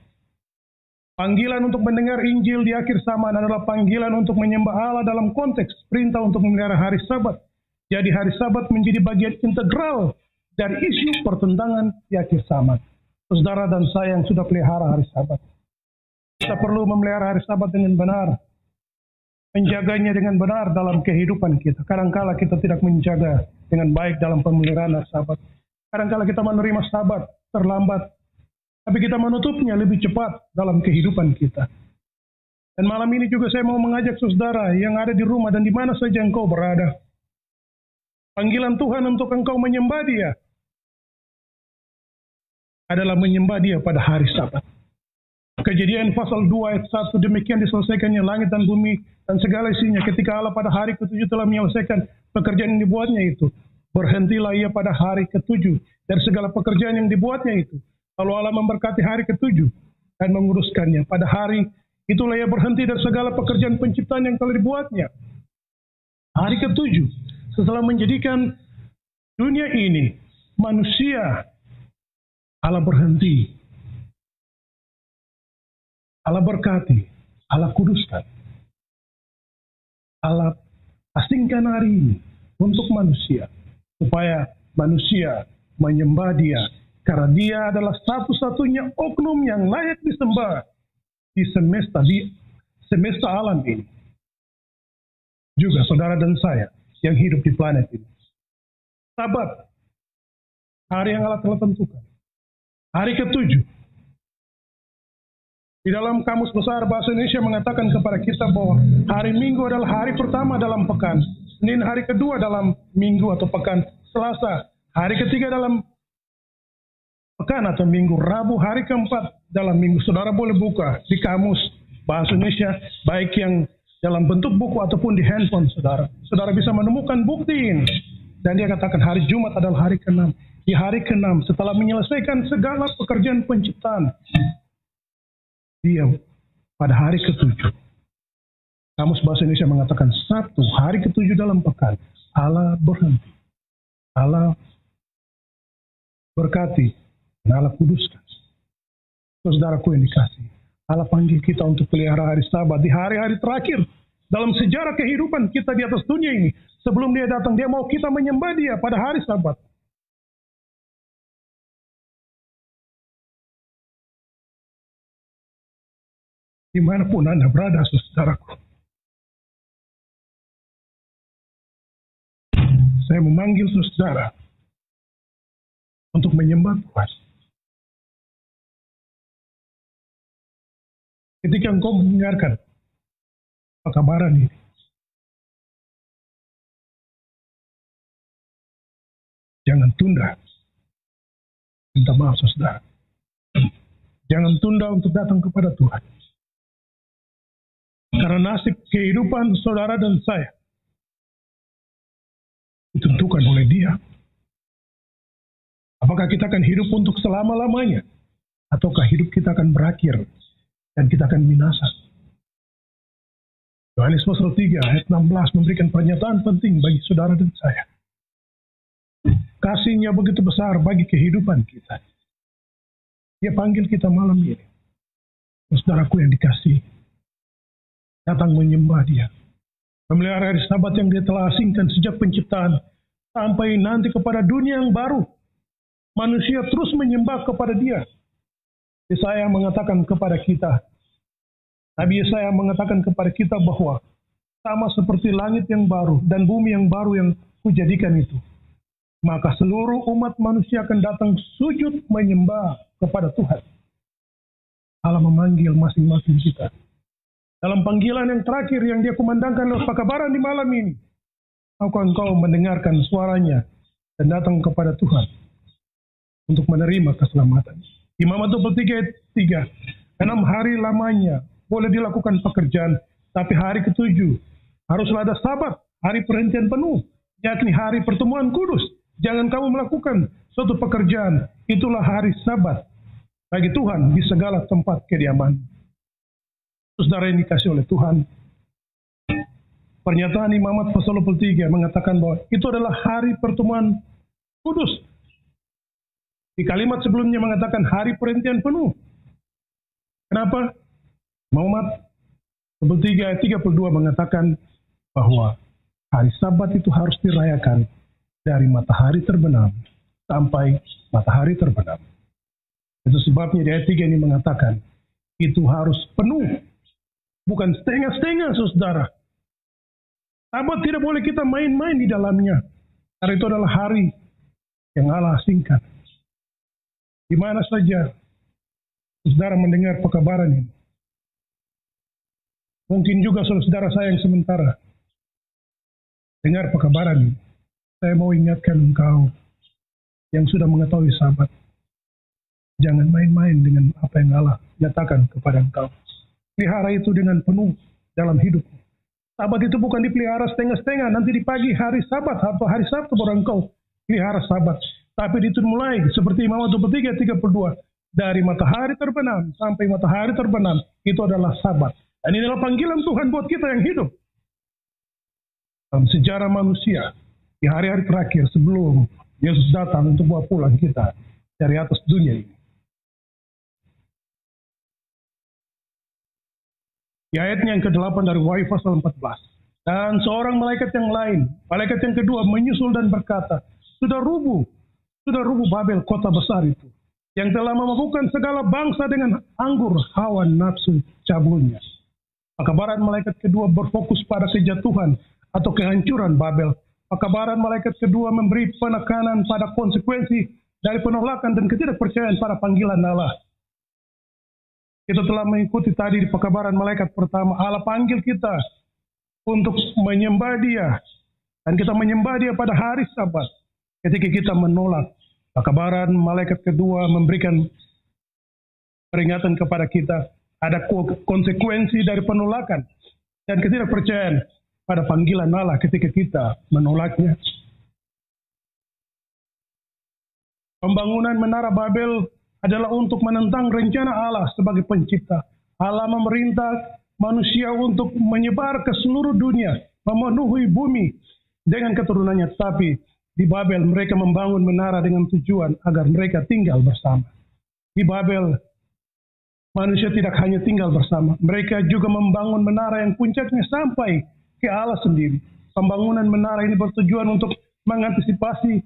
Panggilan untuk mendengar Injil di akhir zaman adalah panggilan untuk menyembah Allah dalam konteks perintah untuk memelihara hari Sabat. Jadi hari Sabat menjadi bagian integral dari isu pertentangan di akhir zaman. Saudara dan saya yang sudah pelihara hari Sabat, kita perlu memelihara hari Sabat dengan benar, menjaganya dengan benar dalam kehidupan kita. Kadangkala kita tidak menjaga dengan baik dalam pemeliharaan hari Sabat. Kadangkala kita menerima Sabat terlambat, tapi kita menutupnya lebih cepat dalam kehidupan kita. Dan malam ini juga saya mau mengajak saudara yang ada di rumah dan di mana saja engkau berada. Panggilan Tuhan untuk engkau menyembah Dia adalah menyembah Dia pada hari Sabat. Kejadian pasal 2 ayat 1, demikian diselesaikannya langit dan bumi dan segala isinya ketika Allah pada hari ke-7 telah menyelesaikan pekerjaan yang dibuatnya itu. Berhentilah Ia pada hari ke-7 dari segala pekerjaan yang dibuatnya itu. Lalu Allah memberkati hari ke-7 dan menguruskannya. Pada hari itulah Ia berhenti dari segala pekerjaan penciptaan yang telah dibuatnya. Hari ke-7 setelah menjadikan dunia ini manusia, Allah berhenti. Allah berkati, Allah kuduskan. Allah asingkan hari ini untuk manusia, supaya manusia menyembah Dia, karena Dia adalah satu-satunya oknum yang layak disembah di semesta alam ini. Juga saudara dan saya yang hidup di planet ini. Sabat, hari yang Allah telah tentukan. Hari ke-7. Di dalam Kamus Besar Bahasa Indonesia mengatakan kepada kita bahwa hari Minggu adalah hari pertama dalam pekan. Senin hari kedua dalam minggu atau pekan. Selasa hari ketiga dalam pekan atau minggu. Rabu hari keempat dalam minggu. Saudara boleh buka di Kamus Bahasa Indonesia, baik yang dalam bentuk buku ataupun di handphone saudara. Saudara bisa menemukan bukti ini. Dan dia katakan hari Jumat adalah hari ke-6. Di hari ke-6 setelah menyelesaikan segala pekerjaan penciptaan, Dia pada hari ke-7. Kamus Bahasa Indonesia mengatakan Sabtu, hari ke-7 dalam pekan. Allah berhenti, Allah berkati, dan Allah kuduskan. Saudaraku yang dikasih, Allah panggil kita untuk pelihara hari Sabat di hari-hari terakhir dalam sejarah kehidupan kita di atas dunia ini. Sebelum Dia datang, Dia mau kita menyembah Dia pada hari Sabat. Dimanapun Anda berada, saudaraku, saya memanggil saudara untuk menyembah Tuhan. Ketika engkau mendengarkan pekabaran ini, jangan tunda. Minta maaf, saudara. Jangan tunda untuk datang kepada Tuhan. Karena nasib kehidupan saudara dan saya ditentukan oleh Dia. Apakah kita akan hidup untuk selama-lamanya, ataukah hidup kita akan berakhir dan kita akan binasa? Yohanes pasal 3 ayat 16 memberikan pernyataan penting bagi saudara dan saya. Kasih-Nya begitu besar bagi kehidupan kita. Dia panggil kita malam ini. Saudaraku yang dikasihi, datang menyembah Dia. Memelihara hari Sabat yang Dia telah asingkan sejak penciptaan sampai nanti kepada dunia yang baru. Manusia terus menyembah kepada Dia. Yesaya mengatakan kepada kita, Nabi Yesaya mengatakan kepada kita bahwa sama seperti langit yang baru dan bumi yang baru yang Kujadikan itu, maka seluruh umat manusia akan datang sujud menyembah kepada Tuhan. Allah memanggil masing-masing kita. Dalam panggilan yang terakhir yang Dia kumandangkan lewat pekabaran di malam ini, maukah engkau mendengarkan suaranya dan datang kepada Tuhan untuk menerima keselamatan. Imamat 23:3, 6 hari lamanya boleh dilakukan pekerjaan, tapi hari ke-7 haruslah ada Sabat, hari perhentian penuh, yakni hari pertemuan kudus. Jangan kamu melakukan suatu pekerjaan, itulah hari Sabat bagi Tuhan di segala tempat kediaman. Saudara yang dikasih oleh Tuhan, pernyataan Imamat pasal 23 mengatakan bahwa itu adalah hari pertemuan kudus. Di kalimat sebelumnya mengatakan hari perhentian penuh. Kenapa? Imamat 23 ayat 32 mengatakan bahwa hari Sabat itu harus dirayakan dari matahari terbenam sampai matahari terbenam. Itu sebabnya di ayat 3 ini mengatakan itu harus penuh. Bukan setengah-setengah, saudara. Sabat tidak boleh kita main-main di dalamnya. Karena itu adalah hari yang Allah asingkan. Di mana saja saudara mendengar pekabaran ini. Mungkin juga saudara saya yang sementara dengar pekabaran ini. Saya mau ingatkan engkau yang sudah mengetahui Sabat. Jangan main-main dengan apa yang Allah nyatakan kepada engkau. Pelihara itu dengan penuh dalam hidupmu. Sabat itu bukan dipelihara setengah-setengah. Nanti di pagi hari Sabat atau hari Sabtu baru engkau pelihara Sabat. Tapi itu mulai seperti Imamat 23:32. Dari matahari terbenam sampai matahari terbenam. Itu adalah Sabat. Dan inilah panggilan Tuhan buat kita yang hidup. Dalam sejarah manusia, di hari-hari terakhir sebelum Yesus datang untuk bawa pulang kita dari atas dunia ini. Di ayatnya yang ke-8 dari Wahyu pasal 14. Dan seorang malaikat yang lain, malaikat yang kedua menyusul dan berkata, sudah rubuh Babel, kota besar itu, yang telah memabukkan segala bangsa dengan anggur hawa nafsu cabulnya. Pekabaran malaikat kedua berfokus pada kejatuhan atau kehancuran Babel. Pekabaran malaikat kedua memberi penekanan pada konsekuensi dari penolakan dan ketidakpercayaan pada panggilan Allah. Kita telah mengikuti tadi di pekabaran malaikat pertama. Allah panggil kita untuk menyembah Dia. Dan kita menyembah Dia pada hari Sabat. Ketika kita menolak, pekabaran malaikat kedua memberikan peringatan kepada kita. Ada konsekuensi dari penolakan dan ketidakpercayaan pada panggilan Allah ketika kita menolaknya. Pembangunan Menara Babel adalah untuk menentang rencana Allah sebagai pencipta. Allah memerintah manusia untuk menyebar ke seluruh dunia, memenuhi bumi, dengan keturunannya, tetapi di Babel mereka membangun menara dengan tujuan agar mereka tinggal bersama. Di Babel manusia tidak hanya tinggal bersama, mereka juga membangun menara yang puncaknya sampai ke Allah sendiri. Pembangunan menara ini bertujuan untuk mengantisipasi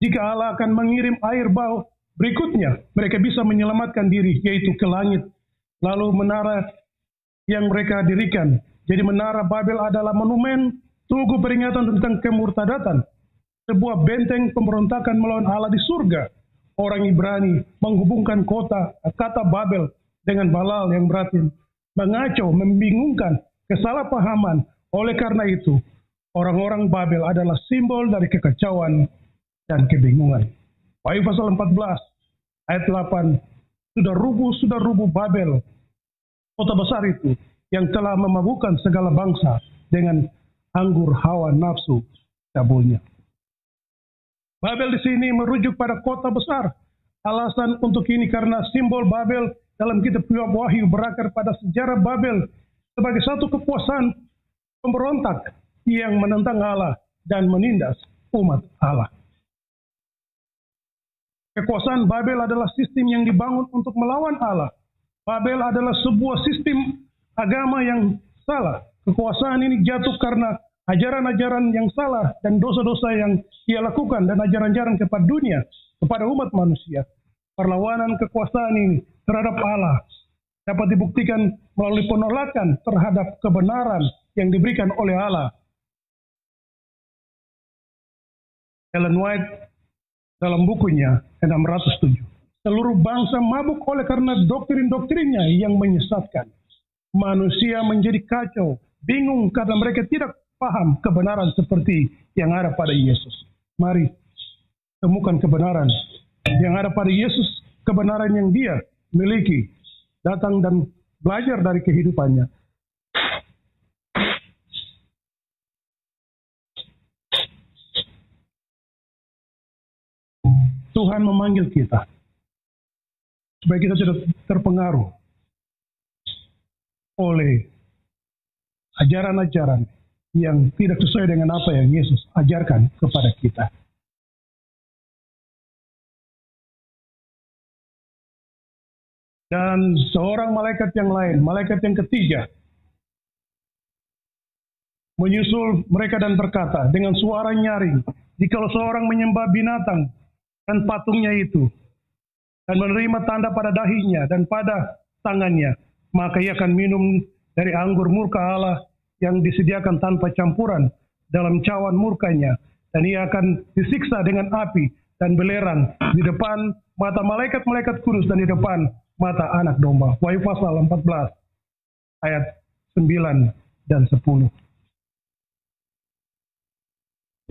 jika Allah akan mengirim air bah berikutnya, mereka bisa menyelamatkan diri, yaitu ke langit. Lalu menara yang mereka dirikan. Jadi menara Babel adalah monumen tugu peringatan tentang kemurtadatan, sebuah benteng pemberontakan melawan Allah di surga. Orang Ibrani menghubungkan kata Babel dengan Balal yang berarti mengacau, membingungkan, kesalahpahaman. Oleh karena itu, orang-orang Babel adalah simbol dari kekacauan dan kebingungan. Wahyu pasal 14 ayat 8, sudah rubuh Babel, kota besar itu yang telah memabukkan segala bangsa dengan anggur hawa nafsu cabulnya. Babel di sini merujuk pada kota besar. Alasan untuk ini karena simbol Babel dalam kitab Wahyu berakar pada sejarah Babel sebagai satu kekuasaan pemberontak yang menentang Allah dan menindas umat Allah. Kekuasaan Babel adalah sistem yang dibangun untuk melawan Allah. Babel adalah sebuah sistem agama yang salah. Kekuasaan ini jatuh karena ajaran-ajaran yang salah dan dosa-dosa yang ia lakukan dan ajaran-ajaran kepada dunia, kepada umat manusia. Perlawanan kekuasaan ini terhadap Allah dapat dibuktikan melalui penolakan terhadap kebenaran yang diberikan oleh Allah. Ellen White dalam bukunya 607, seluruh bangsa mabuk oleh karena doktrin-doktrinnya yang menyesatkan. Manusia menjadi kacau, bingung karena mereka tidak paham kebenaran seperti yang ada pada Yesus. Mari temukan kebenaran yang ada pada Yesus, kebenaran yang Dia miliki. Datang dan belajar dari kehidupannya. Tuhan memanggil kita supaya kita tidak terpengaruh oleh ajaran-ajaran yang tidak sesuai dengan apa yang Yesus ajarkan kepada kita. Dan seorang malaikat yang lain, malaikat yang ketiga, menyusul mereka dan berkata dengan suara nyaring, jikalau seorang menyembah binatang dan patungnya itu, dan menerima tanda pada dahinya dan pada tangannya, maka ia akan minum dari anggur murka Allah yang disediakan tanpa campuran dalam cawan murkanya, dan ia akan disiksa dengan api dan belerang di depan mata malaikat-malaikat kudus dan di depan mata anak domba. Wahyu pasal 14 ayat 9 dan 10.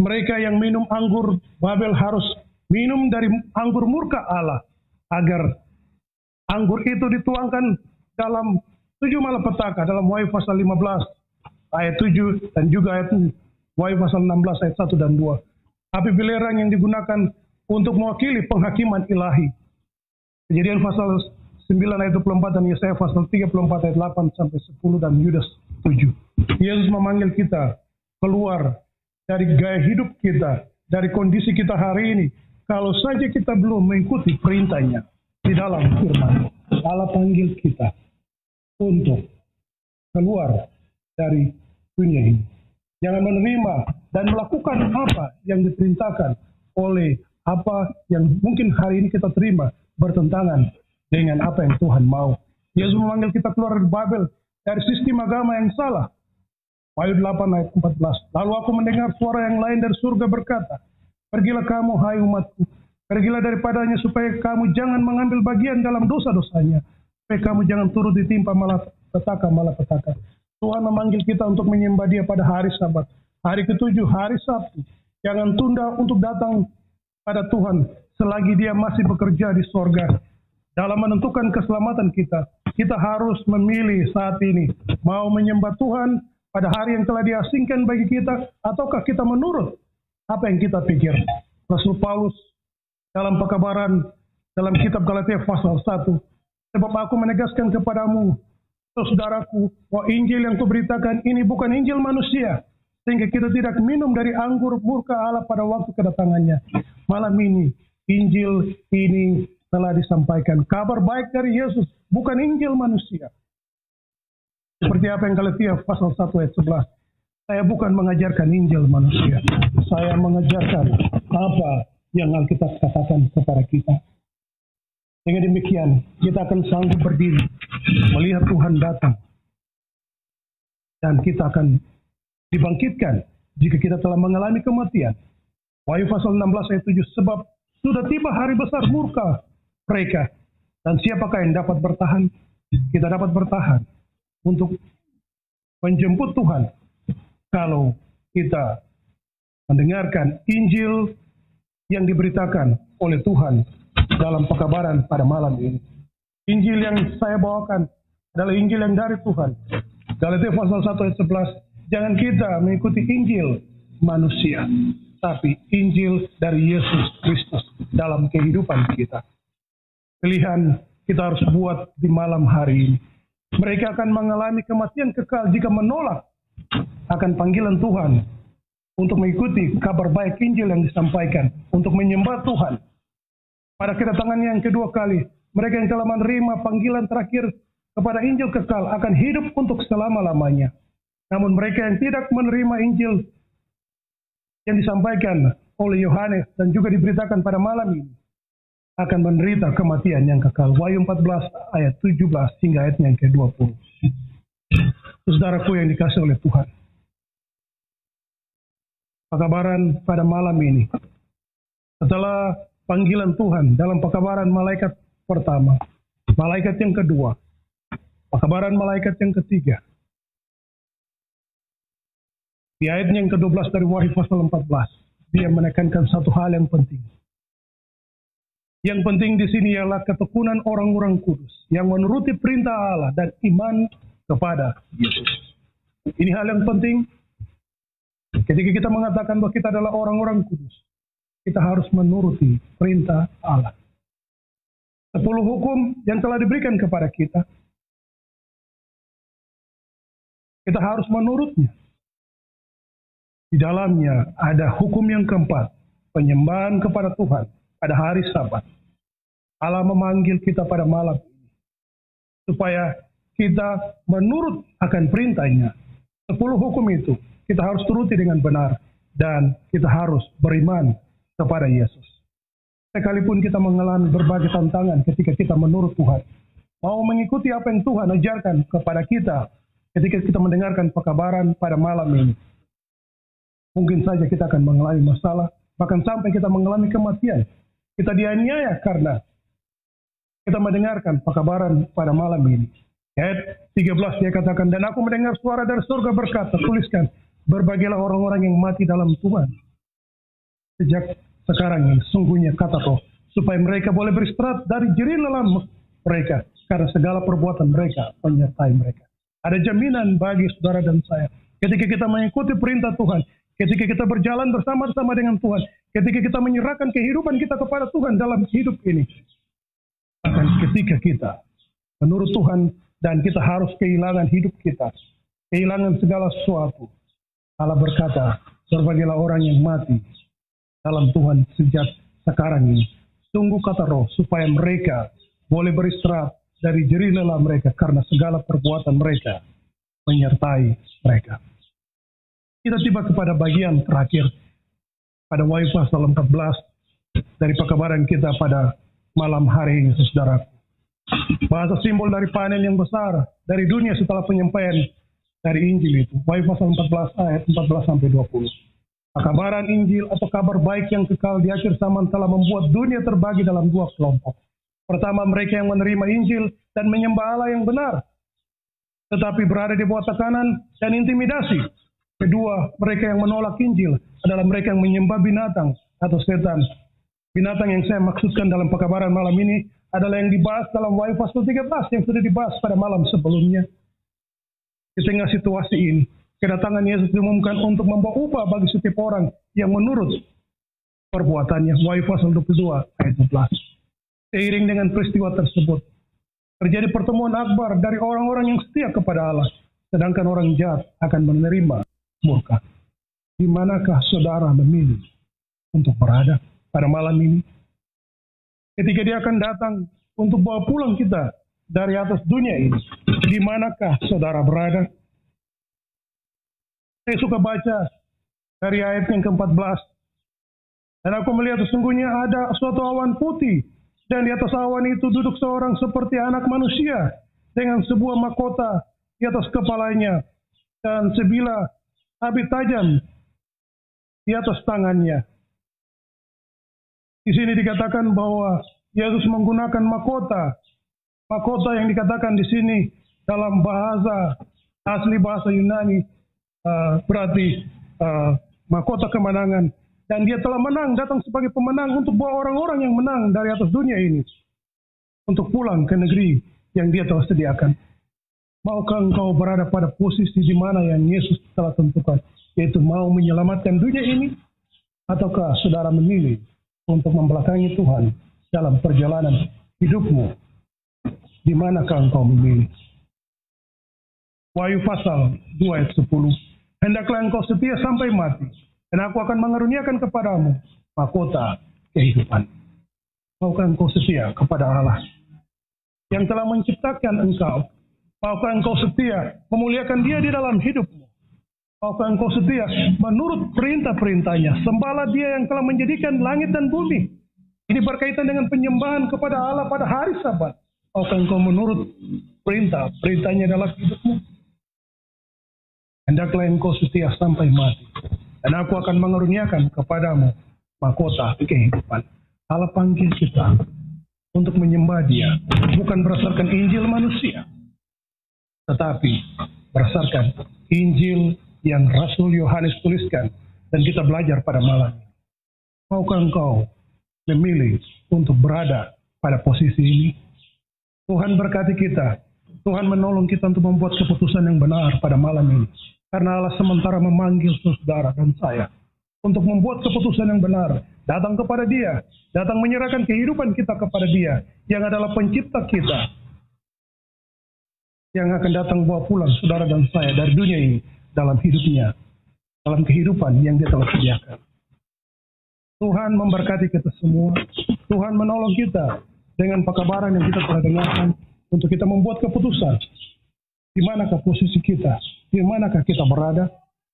Mereka yang minum anggur Babel harus minum dari anggur murka Allah, agar anggur itu dituangkan dalam 7 malapetaka dalam Wahyu pasal 15 ayat 7 dan juga ayat Wahyu pasal 16 ayat 1 dan 2. Api belerang yang digunakan untuk mewakili penghakiman ilahi. Kejadian pasal 9 ayat 24 dan Yesaya pasal 34 ayat 8 sampai 10 dan Yudas 7. Yesus memanggil kita keluar dari gaya hidup kita, dari kondisi kita hari ini. Kalau saja kita belum mengikuti perintahnya di dalam firman, Allah panggil kita untuk keluar dari dunia ini. Jangan menerima dan melakukan apa yang diperintahkan oleh apa yang mungkin hari ini kita terima bertentangan dengan apa yang Tuhan mau. Yesus memanggil kita keluar dari Babel, dari sistem agama yang salah. Wahyu 8 ayat 14. Lalu aku mendengar suara yang lain dari surga berkata, pergilah kamu hai umatku, pergilah daripadanya supaya kamu jangan mengambil bagian dalam dosa-dosanya, supaya kamu jangan turut ditimpa malapetaka. Tuhan memanggil kita untuk menyembah Dia pada hari Sabat, hari ke-7, hari Sabtu. Jangan tunda untuk datang pada Tuhan selagi Dia masih bekerja di sorga. Dalam menentukan keselamatan kita, kita harus memilih saat ini, mau menyembah Tuhan pada hari yang telah diasingkan bagi kita, ataukah kita menurut apa yang kita pikir. Rasul Paulus dalam pekabaran dalam kitab Galatia pasal 1, sebab aku menegaskan kepadamu, saudaraku, bahwa Injil yang kuberitakan ini bukan Injil manusia, sehingga kita tidak minum dari anggur murka Allah pada waktu kedatangannya. Malam ini, Injil ini telah disampaikan. Kabar baik dari Yesus, bukan Injil manusia. Seperti apa yang Galatia pasal 1 ayat 11. Saya bukan mengajarkan Injil manusia. Saya mengajarkan apa yang Alkitab katakan kepada kita. Dengan demikian, kita akan sanggup berdiri, melihat Tuhan datang. Dan kita akan dibangkitkan jika kita telah mengalami kematian. Wahyu pasal 16 ayat 7, sebab sudah tiba hari besar murka mereka. Dan siapakah yang dapat bertahan? Kita dapat bertahan untuk menjemput Tuhan kalau kita mendengarkan Injil yang diberitakan oleh Tuhan dalam pekabaran pada malam ini. Injil yang saya bawakan adalah Injil yang dari Tuhan. Galatia pasal 1 ayat 11, jangan kita mengikuti Injil manusia, tapi Injil dari Yesus Kristus dalam kehidupan kita. Pilihan kita harus buat di malam hari ini. Mereka akan mengalami kematian kekal jika menolak akan panggilan Tuhan untuk mengikuti kabar baik Injil yang disampaikan, untuk menyembah Tuhan. Pada kedatangannya yang kedua kali, mereka yang telah menerima panggilan terakhir kepada Injil kekal akan hidup untuk selama-lamanya. Namun mereka yang tidak menerima Injil yang disampaikan oleh Yohanes dan juga diberitakan pada malam ini akan menderita kematian yang kekal. Wahyu 14 ayat 17 hingga ayat yang ke-20. Saudaraku yang dikasihi oleh Tuhan, pekabaran pada malam ini, setelah panggilan Tuhan dalam pekabaran malaikat pertama, malaikat yang kedua, pekabaran malaikat yang ketiga, di ayat yang ke-12 dari Wahyu pasal 14, dia menekankan satu hal yang penting. Yang penting di sini ialah ketekunan orang-orang kudus yang menuruti perintah Allah dan iman kepada Yesus. Ini hal yang penting. Ketika kita mengatakan bahwa kita adalah orang-orang kudus, kita harus menuruti perintah Allah. 10 hukum yang telah diberikan kepada kita, kita harus menurutnya. Di dalamnya ada hukum yang keempat, penyembahan kepada Tuhan pada hari Sabat. Allah memanggil kita pada malam ini supaya kita menurut akan perintahnya. 10 hukum itu kita harus turuti dengan benar dan kita harus beriman kepada Yesus. Sekalipun kita mengalami berbagai tantangan ketika kita menurut Tuhan, mau mengikuti apa yang Tuhan ajarkan kepada kita ketika kita mendengarkan pekabaran pada malam ini, mungkin saja kita akan mengalami masalah, bahkan sampai kita mengalami kematian. Kita dianiaya karena kita mendengarkan pekabaran pada malam ini. Ayat 13 dia katakan, dan aku mendengar suara dari surga berkata, tuliskan, berbahagialah orang-orang yang mati dalam Tuhan sejak sekarang ini, sungguhnya kata Roh, supaya mereka boleh beristirahat dari jerih lelah mereka, karena segala perbuatan mereka menyertai mereka. Ada jaminan bagi saudara dan saya, ketika kita mengikuti perintah Tuhan, ketika kita berjalan bersama-sama dengan Tuhan, ketika kita menyerahkan kehidupan kita kepada Tuhan dalam hidup ini, akan ketika kita menurut Tuhan dan kita harus kehilangan hidup kita, kehilangan segala sesuatu. Allah berkata, berbahagialah orang yang mati dalam Tuhan sejak sekarang ini. Sungguh kata Roh, supaya mereka boleh beristirahat dari jerih lelah mereka, karena segala perbuatan mereka menyertai mereka. Kita tiba kepada bagian terakhir pada Wahyu pasal 14 dari pekabaran kita pada malam hari ini, saudaraku. Bahasa simbol dari panel yang besar dari dunia setelah penyampaian dari Injil itu. Wahyu pasal 14 ayat 14 sampai 20. Pekabaran Injil atau kabar baik yang kekal di akhir zaman telah membuat dunia terbagi dalam dua kelompok. Pertama, mereka yang menerima Injil dan menyembah Allah yang benar, tetapi berada di bawah tekanan dan intimidasi. Kedua, mereka yang menolak Injil adalah mereka yang menyembah binatang atau setan. Binatang yang saya maksudkan dalam pekabaran malam ini adalah yang dibahas dalam Wahyu pasal 13 yang sudah dibahas pada malam sebelumnya. Di tengah situasi ini, kedatangan Yesus diumumkan untuk membawa upah bagi setiap orang yang menurut perbuatannya. Wahyu pasal 22 ayat 12. Seiring dengan peristiwa tersebut, terjadi pertemuan akbar dari orang-orang yang setia kepada Allah, sedangkan orang jahat akan menerima murka. Di manakah saudara memilih untuk berada pada malam ini? Ketika dia akan datang untuk bawa pulang kita dari atas dunia ini, di manakah saudara berada? Saya suka baca dari ayat yang ke-14. Dan aku melihat sesungguhnya ada suatu awan putih, dan di atas awan itu duduk seorang seperti anak manusia, dengan sebuah mahkota di atas kepalanya, dan sebilah sabit tajam di atas tangannya. Di sini dikatakan bahwa Yesus menggunakan mahkota. Mahkota yang dikatakan di sini dalam bahasa asli bahasa Yunani berarti mahkota kemenangan. Dan dia telah menang, datang sebagai pemenang untuk bawa orang-orang yang menang dari atas dunia ini untuk pulang ke negeri yang dia telah sediakan. Maukah engkau berada pada posisi di mana yang Yesus telah tentukan, yaitu mau menyelamatkan dunia ini, ataukah saudara memilih untuk membelakangi Tuhan dalam perjalanan hidupmu? Di manakah engkau memilih? Wahyu pasal 2 ayat 10. Hendaklah engkau setia sampai mati, dan aku akan mengaruniakan kepadamu mahkota kehidupan. Maukah engkau setia kepada Allah yang telah menciptakan engkau? Maukah engkau setia memuliakan Dia di dalam hidupmu? Maukah engkau setia menurut perintah-perintahnya? Sembahlah Dia yang telah menjadikan langit dan bumi. Ini berkaitan dengan penyembahan kepada Allah pada hari Sabat. Maukah engkau menurut perintah-perintahnya dalam hidupmu? Hendaklah engkau setia sampai mati, dan aku akan mengaruniakan kepadamu mahkota kehidupan. Allah panggil kita untuk menyembah Dia, bukan berdasarkan Injil manusia, tetapi berdasarkan Injil yang Rasul Yohanes tuliskan dan kita belajar pada malam ini. Maukah engkau memilih untuk berada pada posisi ini? Tuhan berkati kita. Tuhan menolong kita untuk membuat keputusan yang benar pada malam ini. Karena Allah sementara memanggil saudara dan saya untuk membuat keputusan yang benar. Datang kepada Dia. Datang menyerahkan kehidupan kita kepada Dia. Yang adalah pencipta kita. Yang akan datang bawa pulang saudara dan saya dari dunia ini. Dalam hidupnya. Dalam kehidupan yang Dia telah sediakan. Tuhan memberkati kita semua. Tuhan menolong kita dengan pekabaran yang kita telah dengarkan. Untuk kita membuat keputusan. Di manakah posisi kita? Di manakah kita berada?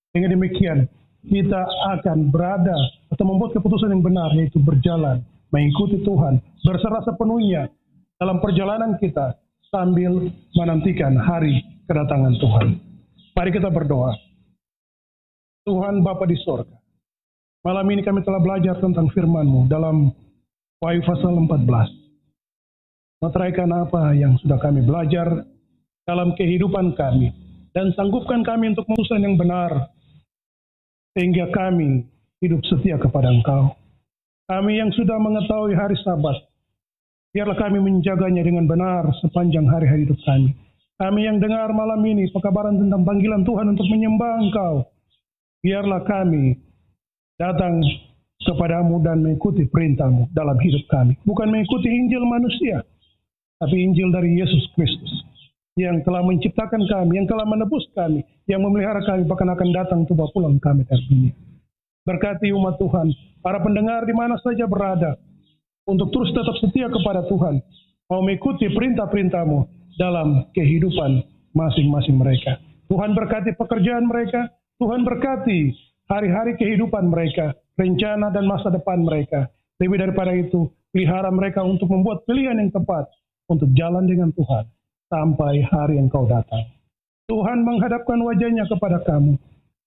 Dengan demikian, kita akan berada atau membuat keputusan yang benar, yaitu berjalan, mengikuti Tuhan, berserah sepenuhnya dalam perjalanan kita, sambil menantikan hari kedatangan Tuhan. Mari kita berdoa. Tuhan Bapa di sorga, malam ini kami telah belajar tentang firman-Mu dalam Wahyu pasal 14. Meteraikan apa yang sudah kami belajar dalam kehidupan kami, dan sanggupkan kami untuk memutuskan yang benar, sehingga kami hidup setia kepada Engkau. Kami yang sudah mengetahui hari Sabat, biarlah kami menjaganya dengan benar sepanjang hari-hari hidup kami. Kami yang dengar malam ini pekabaran tentang panggilan Tuhan untuk menyembah Engkau, biarlah kami datang kepadamu dan mengikuti perintah-Mu dalam hidup kami. Bukan mengikuti Injil manusia, tapi Injil dari Yesus Kristus, yang telah menciptakan kami, yang telah menebus kami, yang memelihara kami, bahkan akan datang untuk bawa pulang kami dari dunia. Berkati umat Tuhan, para pendengar di mana saja berada, untuk terus tetap setia kepada Tuhan, mau mengikuti perintah-perintah-Mu dalam kehidupan masing-masing mereka. Tuhan berkati pekerjaan mereka, Tuhan berkati hari-hari kehidupan mereka, rencana dan masa depan mereka. Lebih daripada itu, pelihara mereka untuk membuat pilihan yang tepat, untuk jalan dengan Tuhan sampai hari Engkau datang. Tuhan menghadapkan wajahnya kepada kamu.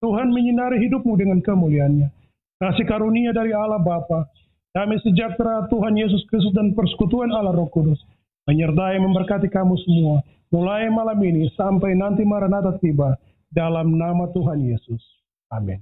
Tuhan menyinari hidupmu dengan kemuliaan-Nya. Kasih karunia dari Allah Bapa, damai sejahtera Tuhan Yesus Kristus dan persekutuan Allah Roh Kudus menyertai memberkati kamu semua, mulai malam ini sampai nanti Maranatha tiba, dalam nama Tuhan Yesus. Amin.